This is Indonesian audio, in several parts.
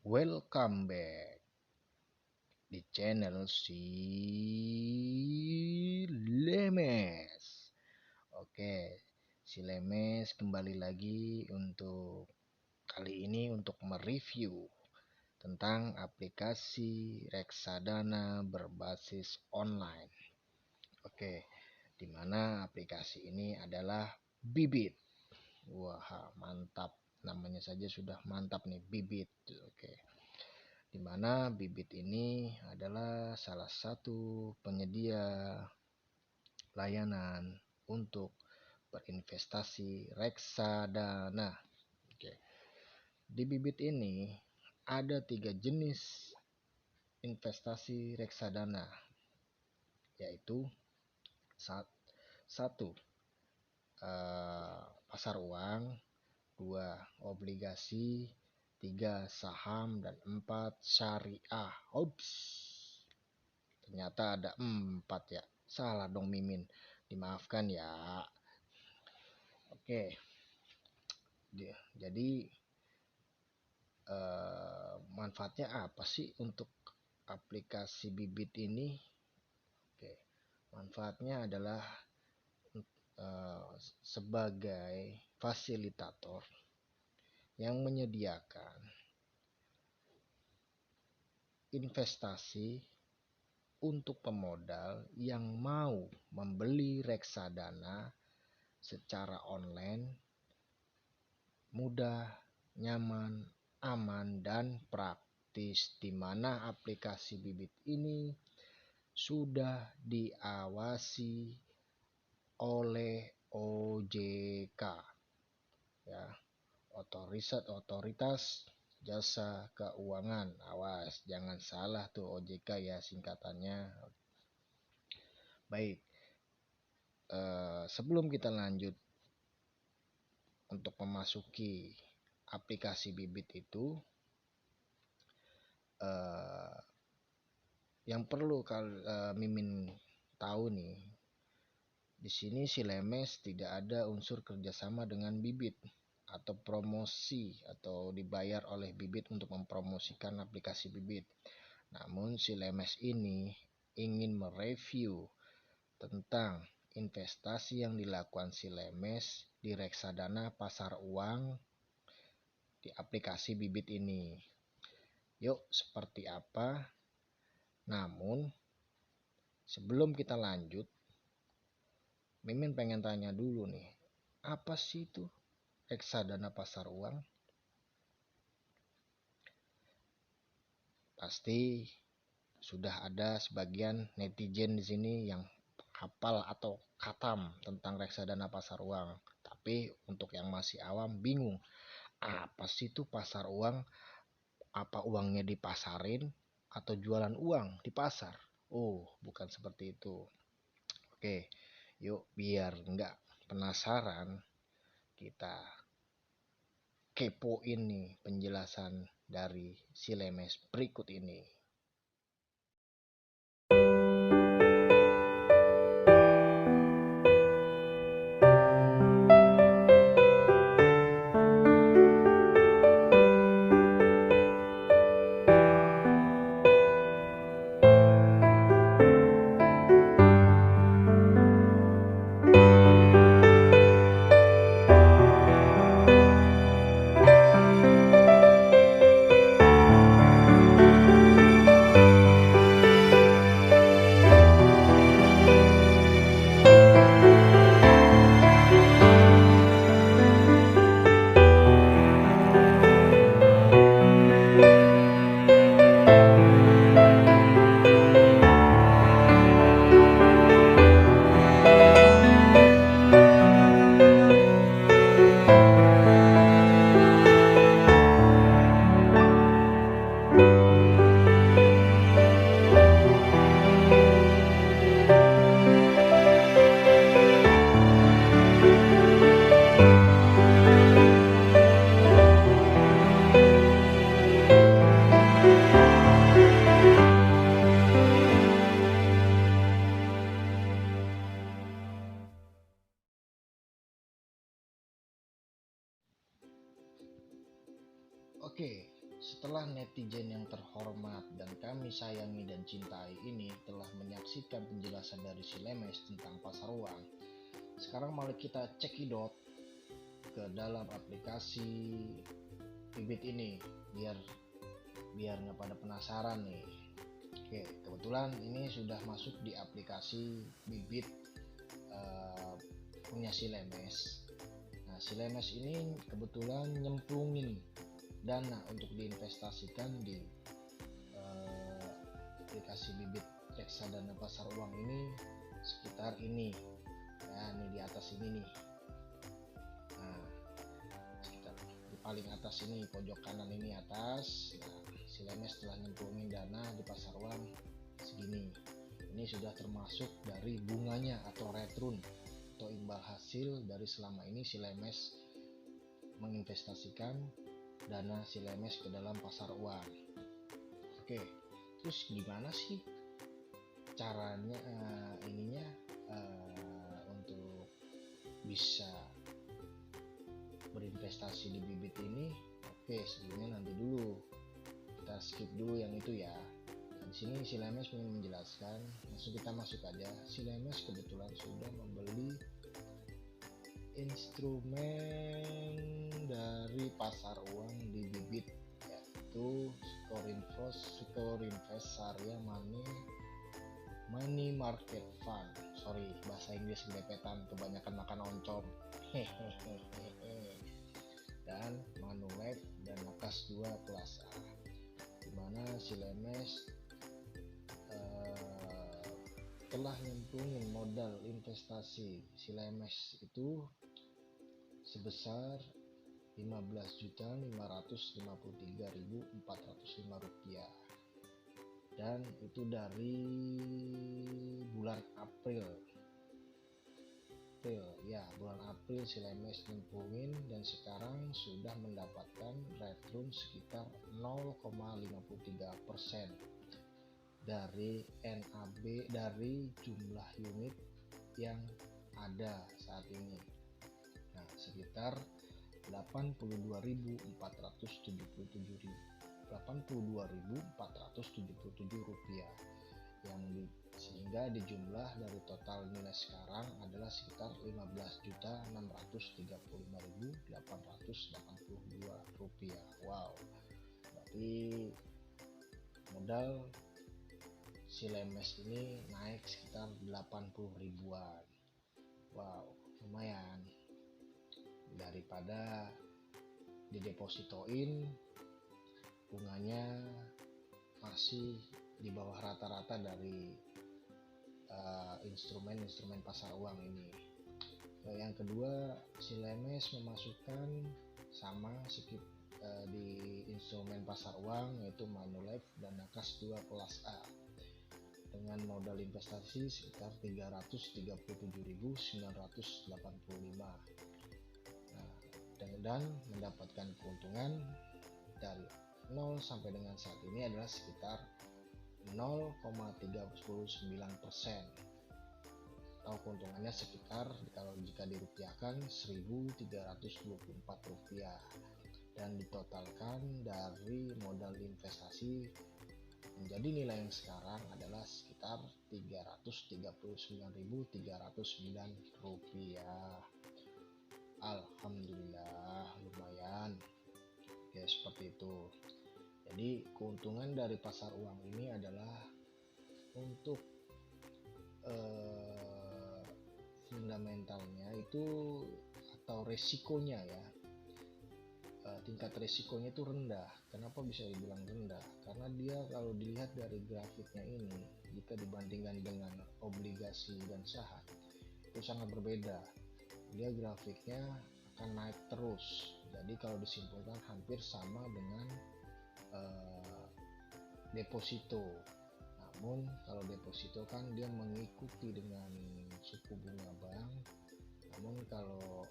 Welcome back di channel si Lemes. Oke, si Lemes kembali lagi untuk kali ini untuk mereview tentang aplikasi reksadana berbasis online. Oke, di mana aplikasi ini adalah Bibit. Wah, mantap. Namanya saja sudah mantap nih, Bibit. Oke. Di mana Bibit ini adalah salah satu penyedia layanan untuk berinvestasi reksadana. Oke. Di Bibit ini ada 3 jenis investasi reksadana, yaitu satu pasar uang, 2 obligasi, 3 saham, dan 4 syariah. Ops, ternyata ada 4 ya. Salah dong Mimin, dimaafkan ya. Oke, jadi manfaatnya apa sih untuk aplikasi Bibit ini? Oke, manfaatnya adalah sebagai fasilitator yang menyediakan investasi untuk pemodal yang mau membeli reksadana secara online, mudah, nyaman, aman, dan praktis, di mana aplikasi Bibit ini sudah diawasi oleh OJK, ya, Otoritas Jasa Keuangan. Awas, jangan salah tuh, OJK ya singkatannya. Baik, sebelum kita lanjut untuk memasuki aplikasi Bibit itu, yang perlu Mimin tahu nih, di sini si Lemes tidak ada unsur kerjasama dengan Bibit atau promosi atau dibayar oleh Bibit untuk mempromosikan aplikasi Bibit. Namun si Lemes ini ingin mereview tentang investasi yang dilakukan si Lemes di reksadana pasar uang di aplikasi Bibit ini. Yuk, seperti apa? Namun sebelum kita lanjut, Mimin pengen tanya dulu nih, apa sih itu reksadana pasar uang? Pasti sudah ada sebagian netizen di sini yang hafal atau khatam tentang reksadana pasar uang. Tapi untuk yang masih awam bingung, apa sih itu pasar uang? Apa uangnya dipasarin atau jualan uang di pasar? Oh, bukan seperti itu. Oke, yuk biar nggak penasaran, kita kepoin nih penjelasan dari si Lemes berikut ini. Oke, Setelah netizen yang terhormat dan kami sayangi dan cintai ini telah menyaksikan penjelasan dari si Lemes tentang pasar uang, sekarang mari kita cekidot ke dalam aplikasi Bibit ini biar nggak pada penasaran nih. Oke, kebetulan ini sudah masuk di aplikasi Bibit punya si Lemes. Nah, si Lemes ini kebetulan nyemplungin dana untuk diinvestasikan di aplikasi Bibit reksadana pasar uang ini sekitar ini ya, ini di atas ini nih. Nah, sekitar di paling atas ini, pojok kanan ini atas. Nah, si Lemes telah nyemplungin dana di pasar uang segini. Ini sudah termasuk dari bunganya atau return atau imbal hasil dari selama ini si Lemes menginvestasikan dana si Lemes ke dalam pasar uang. Oke, terus gimana sih caranya untuk bisa berinvestasi di Bibit ini? Oke, sebelumnya nanti dulu kita skip dulu yang itu ya. Di sini si Lemes ingin menjelaskan, langsung kita masuk aja. Si Lemes kebetulan sudah membeli instrumen dari pasar uang di Bibit, yaitu Scorinvest Sharia Money Market Fund. Sorry, bahasa Inggris gelepetan, kebanyakan makan oncom. Dan Manulife dan Nakas 2 Plus A, dimana si Lemes telah nyemplungin modal investasi si Lemes itu sebesar Rp15.553.405, dan itu dari bulan April si Lemes nyemplungin, dan sekarang sudah mendapatkan return sekitar 0,53% dari NAB dari jumlah unit yang ada saat ini. Nah, sekitar 82.477 rupiah, sehingga dijumlah dari total nilai sekarang adalah sekitar 15.635.882 rupiah. Wow, berarti modal si Lemes ini naik sekitar 80 ribuan. Wow, lumayan, daripada didepositoin bunganya masih di bawah rata-rata dari instrumen pasar uang ini. Yang kedua, si Lemes memasukkan sama di instrumen pasar uang, yaitu Manulife dan Nakas 2 Plus A, dengan modal investasi sekitar 337.985. Dan mendapatkan keuntungan dari 0 sampai dengan saat ini adalah sekitar 0,39%, atau keuntungannya sekitar, kalau jika dirupiahkan, Rp1.324, dan ditotalkan dari modal investasi menjadi nilai yang sekarang adalah sekitar Rp339.309. Alhamdulillah, lumayan. Oke, seperti itu. Jadi keuntungan dari pasar uang ini adalah untuk fundamentalnya itu, atau resikonya ya, tingkat resikonya itu rendah. Kenapa bisa dibilang rendah? Karena dia kalau dilihat dari grafiknya ini, jika dibandingkan dengan obligasi dan saham, itu sangat berbeda. Dia grafiknya akan naik terus. Jadi kalau disimpulkan hampir sama dengan deposito. Namun kalau deposito kan dia mengikuti dengan suku bunga bank, namun kalau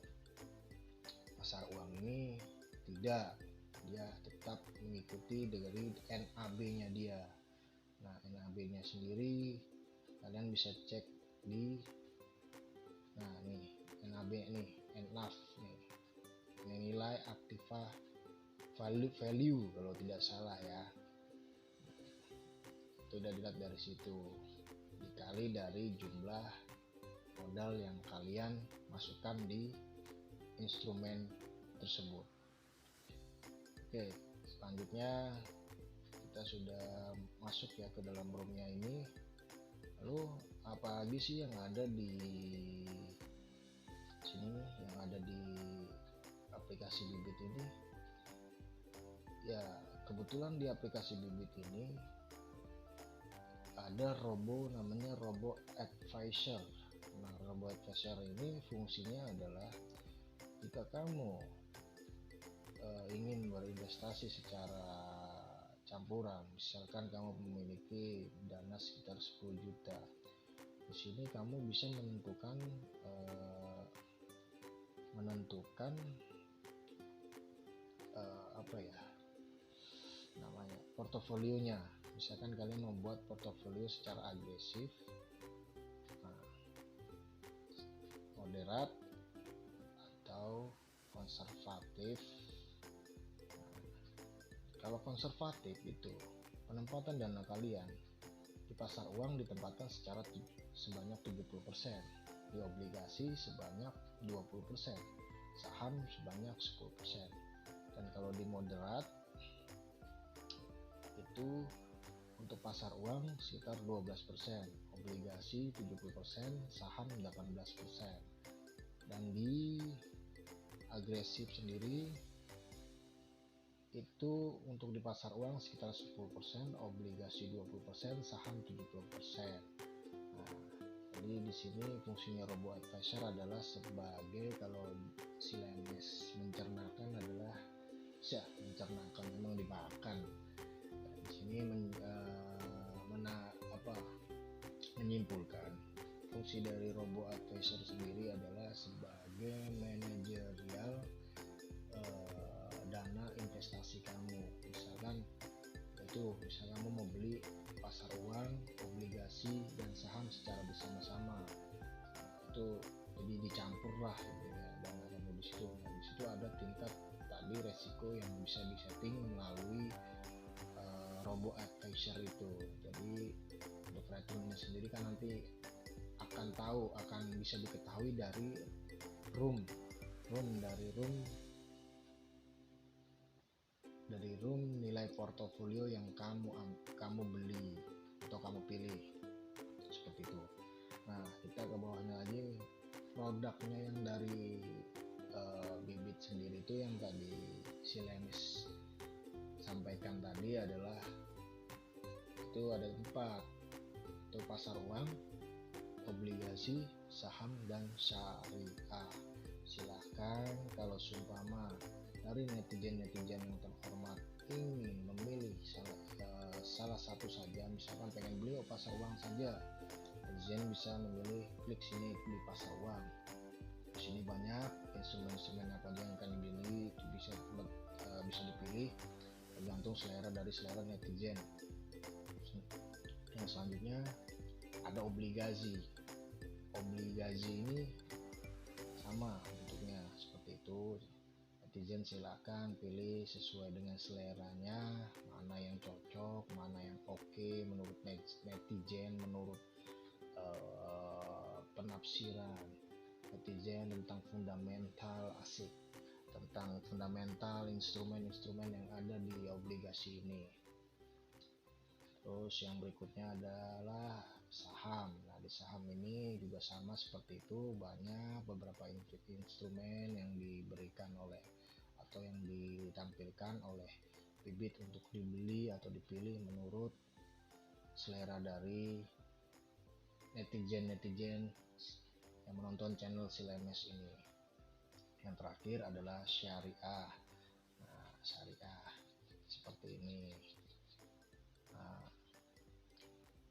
pasar uang ini tidak, dia tetap mengikuti dari NAB-nya dia. Nah, NAB-nya sendiri kalian bisa cek di, nah nih NAB nih, NAV nih, nilai aktiva value kalau tidak salah ya. Itu udah dilihat dari situ, dikali dari jumlah modal yang kalian masukkan di instrumen tersebut. Oke, selanjutnya kita sudah masuk ya ke dalam roomnya ini. Lalu apa lagi sih yang ada di sini, yang ada di aplikasi Bibit ini? Ya, kebetulan di aplikasi Bibit ini ada namanya Robo Advisor. Nah, Robo Advisor ini fungsinya adalah jika kamu ingin berinvestasi secara campuran, misalkan kamu memiliki dana sekitar 10 juta, di sini kamu bisa menentukan apa ya namanya, portofolionya. Misalkan kalian membuat portofolio secara agresif, moderat, atau konservatif. Kalau konservatif itu penempatan dana kalian di pasar uang ditempatkan sebanyak 70%, di obligasi sebanyak 20%, saham sebanyak 10%. Dan kalau di moderat itu untuk pasar uang sekitar 12%, obligasi 70%, saham 18%. Dan di agresif sendiri itu untuk di pasar uang sekitar 10%, obligasi 20%, saham 70%. Nah, jadi di sini fungsinya Robo Advisor adalah sebagai, kalau si Lemes mencernakan adalah mencernakan, memang dimakan. Di sini menyimpulkan fungsi dari Robo Advisor sendiri adalah sebagai manajerial dana investasi kamu. Misalkan kamu mau beli pasar uang, obligasi, dan saham secara bersama-sama, itu jadi dicampur lah gitu ya dana kamu di situ. Nah, di situ ada tingkat tadi resiko yang bisa disetting melalui Robo Advisor itu. Jadi untuk returnnya sendiri kan nanti akan bisa diketahui dari room nilai portofolio yang kamu beli atau kamu pilih, seperti itu. Nah, kita ke bawahnya lagi, produknya yang dari Bibit sendiri itu yang tadi si Lemis sampaikan tadi adalah itu ada 4, itu pasar uang, obligasi, saham, dan syariah. Silahkan kalau seumpama dari netizen yang terhormat ingin memilih salah satu saja, misalkan pengen beli pasar uang saja, netizen bisa memilih, klik sini di pasar uang. Di sini banyak instrumen-instrumen apa aja yang akan dibeli, bisa dipilih tergantung selera netizen. Yang selanjutnya ada obligasi ini sama bentuknya seperti itu. Netizen silakan pilih sesuai dengan seleranya, mana yang cocok, mana yang oke menurut netizen, menurut penafsiran netizen tentang fundamental tentang fundamental instrumen-instrumen yang ada di obligasi ini. Terus yang berikutnya adalah saham. Nah, di saham ini juga sama seperti itu, banyak beberapa instrumen yang diberikan atau yang ditampilkan oleh Bibit untuk dibeli atau dipilih menurut selera dari netizen yang menonton channel si Lemes ini. Yang terakhir adalah syariah. Nah, syariah seperti ini. Nah,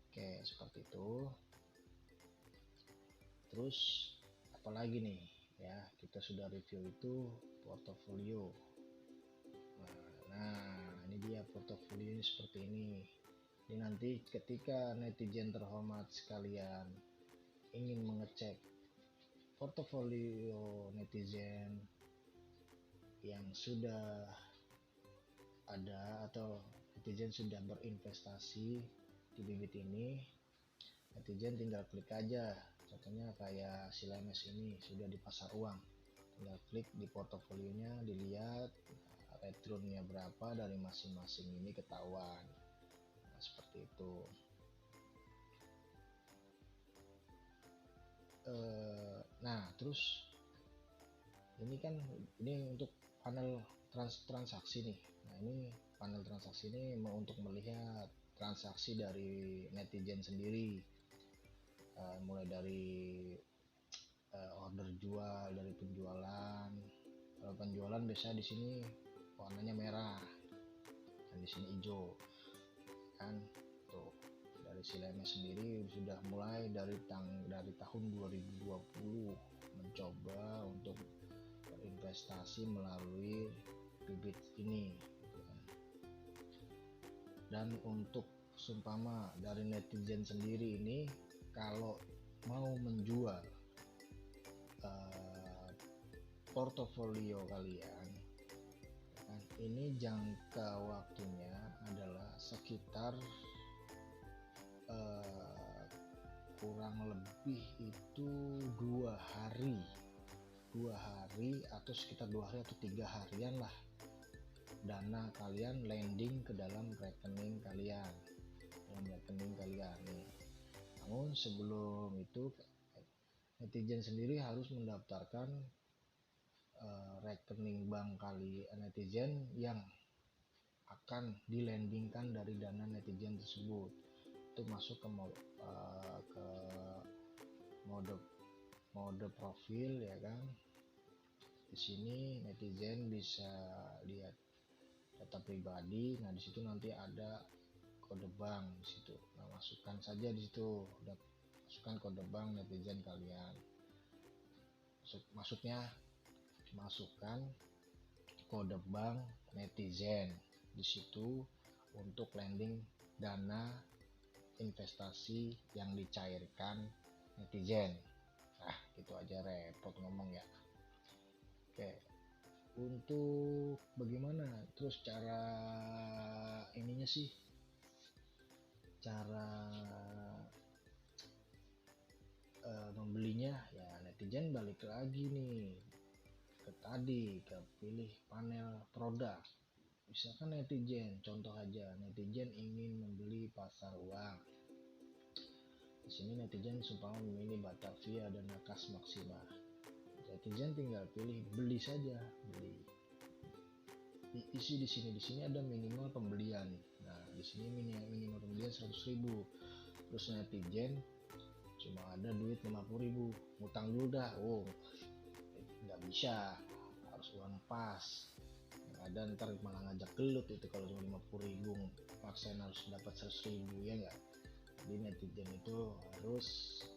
oke, seperti itu. Terus apalagi nih ya, kita sudah review itu portofolio. Nah, ini dia portofolio seperti ini. Ini nanti ketika netizen terhormat sekalian ingin mengecek portofolio netizen yang sudah ada atau netizen sudah berinvestasi di bibit ini, netizen tinggal klik aja. Contohnya kayak si Lemes ini sudah di pasar uang, tinggal klik di portofolionya, dilihat returnnya berapa dari masing-masing ini ketahuan. Nah, seperti itu. Nah terus ini kan untuk panel transaksi nih. Nah ini panel transaksi ini untuk melihat transaksi dari netizen sendiri, mulai dari order jual, dari penjualan. Kalau penjualan biasa di sini warnanya merah, dan di sini hijau kan. Tuh dari si Lemes sendiri sudah mulai dari tahun 2020 mencoba untuk berinvestasi melalui bibit ini. Dan untuk seumpama dari netizen sendiri ini kalau mau menjual portofolio kalian, ini jangka waktunya adalah sekitar kurang lebih itu 2 hari atau sekitar 2 hari atau 3 harian lah, dana kalian landing ke dalam rekening kalian nih. Namun sebelum itu netizen sendiri harus mendaftarkan rekening bank netizen yang akan dilandingkan dari dana netizen tersebut. Itu masuk ke mode profil ya kan. Di sini netizen bisa lihat data pribadi. Nah di situ nanti ada kode bank di situ. Nah masukkan saja di situ, masukkan kode bank netizen kalian. Masukkan kode bank netizen di situ untuk landing dana investasi yang dicairkan netizen. Nah gitu aja, repot ngomong ya. Oke, untuk bagaimana terus cara ininya sih, cara membelinya ya, netizen balik lagi nih ke pilih panel produk. Misalkan netizen, contoh aja, netizen ingin membeli pasar uang. Di sini netizen supaya memilih Batavia dan Nakas Maxima. Netizen tinggal pilih beli saja, beli. Isi di sini ada minimal pembelian. Nah, di sini minimal pembelian 100.000. Terus netizen cuma ada duit 50.000, ngutang dulu dah. Oh, nggak bisa, harus uang pas. Ada ntar malah ngajak gelut itu kalau cuma 50.000 maksain harus dapat 100.000 ya enggak. Jadi netizen itu harus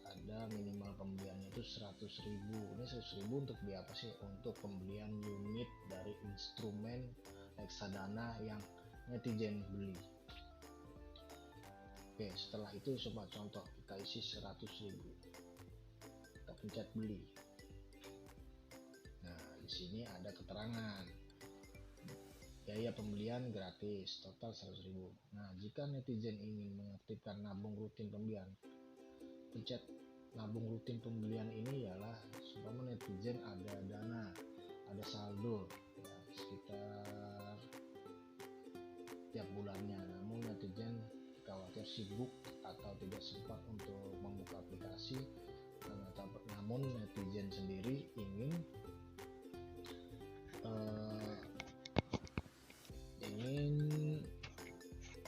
ada minimal pembeliannya itu 100.000. Ini 100.000 untuk beli apa sih? Untuk pembelian unit dari instrumen reksadana yang netizen beli. Oke, setelah itu coba contoh, kita isi 100.000, kita pencet beli. Nah di sini ada keterangan biaya pembelian gratis, total 100.000. Nah jika netizen ingin mengaktifkan nabung rutin pembelian, pencet nabung rutin pembelian ini ialah supaya netizen ada dana, ada saldo ya, sekitar tiap bulannya. Namun netizen khawatir sibuk atau tidak sempat untuk membuka aplikasi, namun netizen sendiri ingin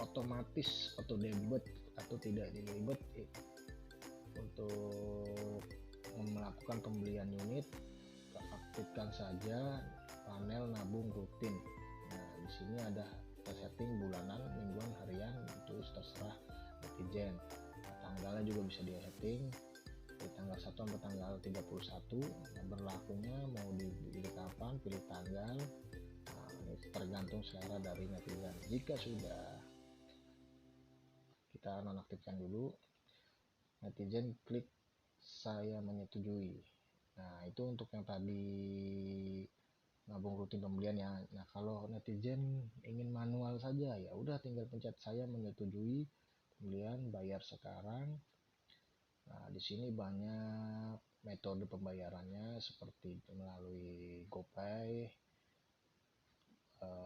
otomatis atau debit atau tidak debit untuk melakukan pembelian unit, aktifkan saja panel nabung rutin. Nah di sini ada setting bulanan, mingguan, harian, itu terserah netizen. Nah, tanggalnya juga bisa di setting dari tanggal 1 sampai tanggal 31. Nah, berlakunya mau dipilih kapan, pilih tanggal. Nah, ini tergantung selera dari netizen. Jika sudah, kita nonaktifkan dulu, netizen klik saya menyetujui. Nah itu untuk yang tadi nabung rutin pembeliannya. Nah, kalau netizen ingin manual saja, ya udah tinggal pencet saya menyetujui pembelian, bayar sekarang. Nah, di sini banyak metode pembayarannya seperti melalui GoPay,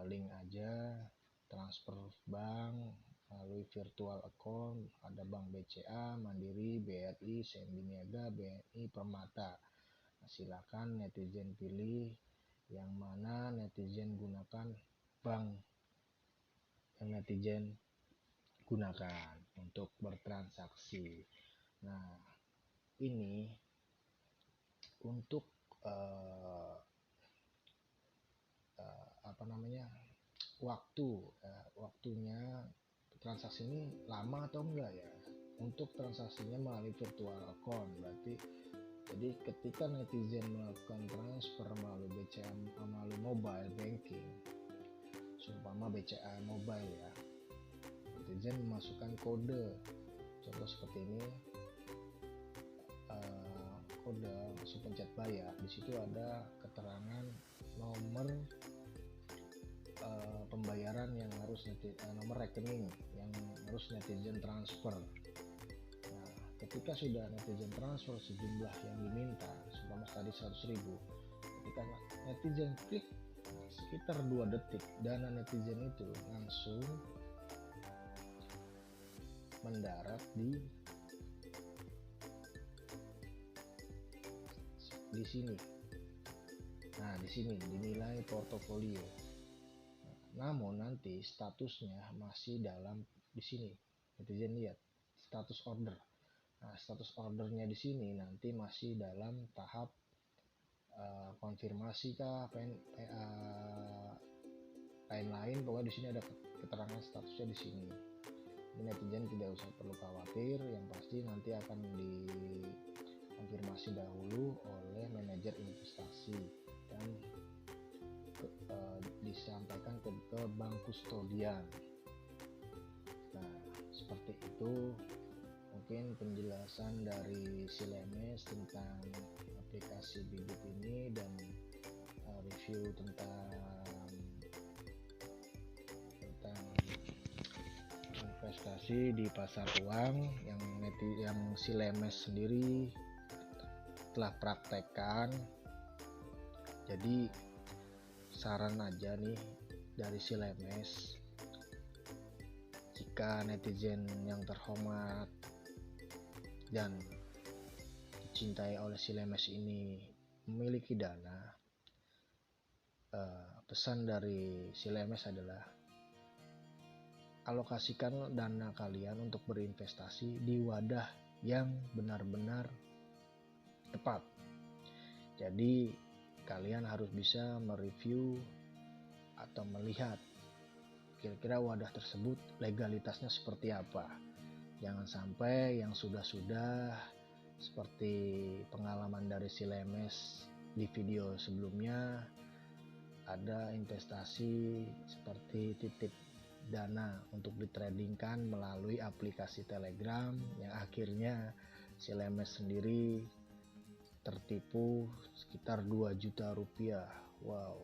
link aja, transfer bank, melalui virtual account, ada bank BCA, Mandiri, BRI, Sendi Niaga, BNI, Permata. Nah, silakan netizen pilih yang mana netizen gunakan bank yang netizen gunakan untuk bertransaksi. Nah, ini untuk waktunya transaksi ini lama atau enggak ya. Untuk transaksinya melalui virtual account, berarti jadi ketika netizen melakukan transfer melalui BCA, melalui mobile banking, seumpama BCA mobile ya, netizen memasukkan kode, contoh seperti ini, kode langsung pencet bayar. Di situ ada keterangan nomor pembayaran yang harus nomor rekening yang harus netizen transfer. Nah, ketika sudah netizen transfer sejumlah yang diminta, seumpama tadi 100.000, ketika netizen klik sekitar 2 detik, dana netizen itu langsung mendarat di sini. Nah, di sini dinilai portofolio. Namun nanti statusnya masih dalam di sini. Netizen lihat status order. Nah, status ordernya di sini nanti masih dalam tahap konfirmasi kah, lain-lain. Pokoknya di sini ada keterangan statusnya di sini. Ini netizen tidak usah perlu khawatir, yang pasti nanti akan dikonfirmasi dahulu oleh manajer investasi dan disampaikan ke bank kustodian. Nah, seperti itu mungkin penjelasan dari si Lemes tentang aplikasi Bibit ini dan review tentang investasi di pasar uang yang si Lemes sendiri telah praktekkan. Jadi saran aja nih dari si Lemes, jika netizen yang terhormat dan dicintai oleh si Lemes ini memiliki dana, pesan dari si Lemes adalah alokasikan dana kalian untuk berinvestasi di wadah yang benar-benar tepat. Jadi kalian harus bisa mereview atau melihat kira-kira wadah tersebut legalitasnya seperti apa. Jangan sampai yang sudah-sudah seperti pengalaman dari si Lemes di video sebelumnya, ada investasi seperti titip dana untuk ditradingkan melalui aplikasi Telegram yang akhirnya si Lemes sendiri tertipu sekitar 2 juta rupiah. Wow,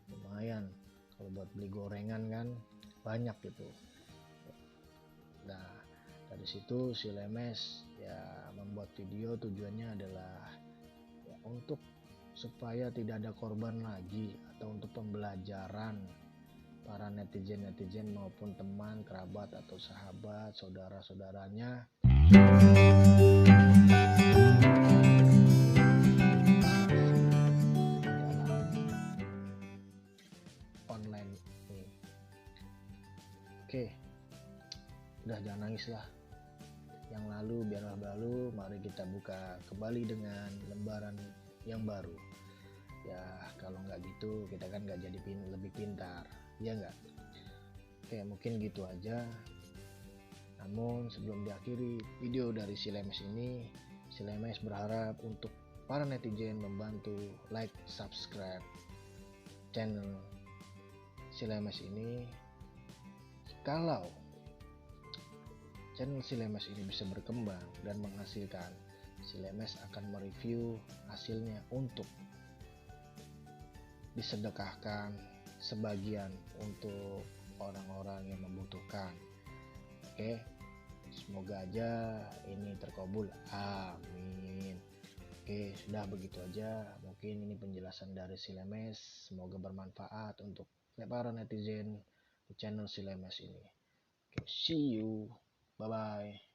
lumayan kalau buat beli gorengan kan banyak gitu. Nah, dari situ si Lemes ya membuat video, tujuannya adalah ya, untuk supaya tidak ada korban lagi atau untuk pembelajaran para netizen maupun teman, kerabat atau sahabat, saudara-saudaranya online ini. Oke, udah jangan nangis lah. Yang lalu biarlah berlalu, mari kita buka kembali dengan lembaran yang baru. Ya kalau nggak gitu kita kan nggak jadi lebih pintar, ya nggak? Oke, mungkin gitu aja. Namun sebelum diakhiri video dari si Lemes ini, si Lemes berharap untuk para netizen membantu like, subscribe channel si Lemes ini. Kalau channel si Lemes ini bisa berkembang dan menghasilkan, si Lemes akan mereview hasilnya untuk disedekahkan sebagian untuk orang-orang yang membutuhkan. Oke, semoga aja ini terkabul, amin. Oke, sudah begitu aja mungkin ini penjelasan dari si Lemes, semoga bermanfaat untuk para netizen di channel si Lemes ini. Oke, see you, bye bye.